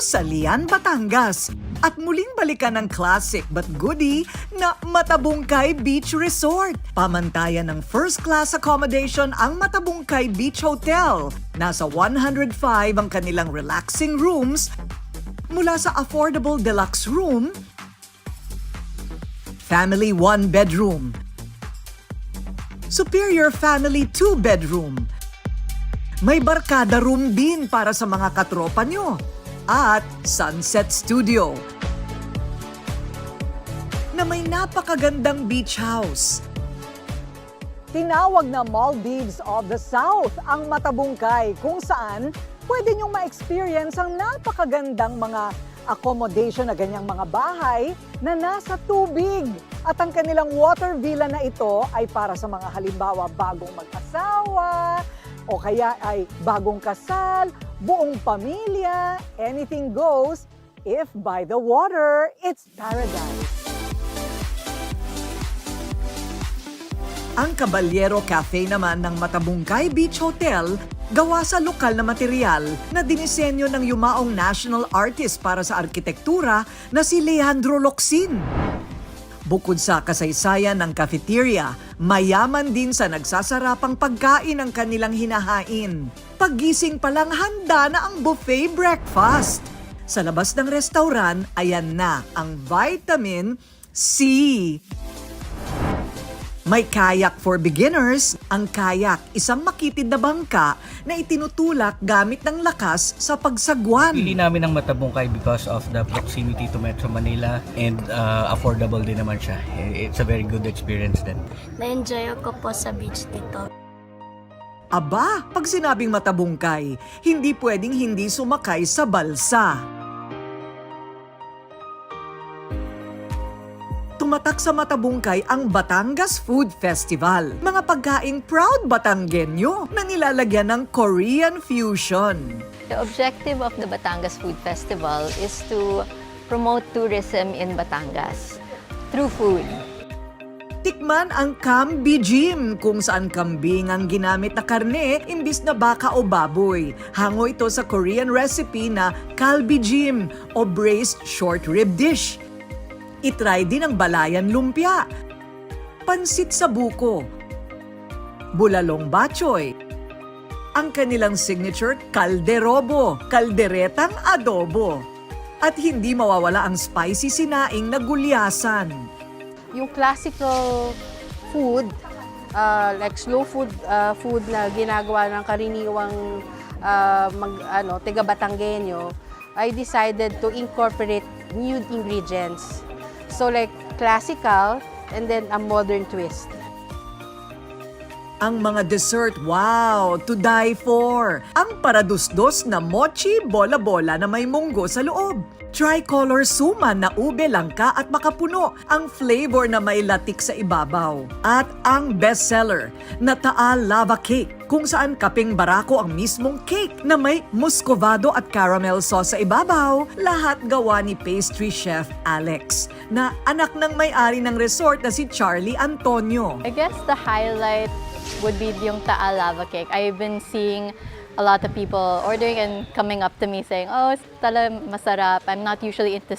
sa Lian, Batangas. At muling balikan ng classic but goodie na Matabungkay Beach Resort. Pamantayan ng first-class accommodation ang Matabungkay Beach Hotel. Nasa 105 ang kanilang relaxing rooms mula sa affordable deluxe room, family 1-bedroom, superior family 2-bedroom, may barkada room din para sa mga katropa nyo, at sunset studio na may napakagandang beach house. Tinawag na Maldives of the South ang Matabungkay, kung saan pwede niyong ma-experience ang napakagandang mga accommodation na ganyang mga bahay na nasa tubig. At ang kanilang water villa na ito ay para sa mga halimbawa bagong mag-asawa, o kaya ay bagong kasal, buong pamilya, anything goes. If by the water, it's paradise. Ang Caballero Cafe naman ng Matabungkay Beach Hotel, gawa sa lokal na material na dinisenyo ng yumaong national artist para sa arkitektura na si Leandro Locsin. Bukod sa kasaysayan ng cafeteria, mayaman din sa nagsasarapang pagkain ang kanilang hinahain. Paggising pa lang handa na ang buffet breakfast. Sa labas ng restaurant, ayan na ang Vitamin C. May kayak for beginners. Ang kayak, isang makitid na bangka na itinutulak gamit ng lakas sa pagsagwan. Pili namin ang Matabungkay because of the proximity to Metro Manila and affordable din naman siya. It's a very good experience din. Na-enjoy ako po sa beach dito. Aba, pag sinabing Matabungkay, hindi pwedeng hindi sumakay sa balsa. Tumatak sa Matabungkay ang Batangas Food Festival. Mga pagkaing proud Batanggenyo na nilalagyan ng Korean fusion. The objective of the Batangas Food Festival is to promote tourism in Batangas through food. Tikman ang Kambijim, kung saan kambing ang ginamit na karne imbis na baka o baboy. Hango ito sa Korean recipe na Kalbijim o braised short rib dish. Itry din ang balayan lumpia, pansit sa buko, bulalong bachoy, ang kanilang signature kalderobo, kalderetang adobo, at hindi mawawala ang spicy sinaing na gulyasan. Yung classical food, like slow food na ginagawa ng karaniwang taga Batanggenyo, I decided to incorporate new ingredients. So like classical and then a modern twist. Ang mga dessert, wow, to die for. Ang paradusdos na mochi bola-bola na may munggo sa loob. Tricolor suman na ube, langka at makapuno. Ang flavor na may latik sa ibabaw. At ang bestseller na Taal Lava Cake, kung saan kaping barako ang mismong cake na may muscovado at caramel sauce sa ibabaw. Lahat gawa ni pastry chef Alex, na anak ng may-ari ng resort na si Charlie Antonio. I guess the highlight would be yung Taal Lava Cake. I've been seeing a lot of people ordering and coming up to me saying, oh, tala masarap. I'm not usually into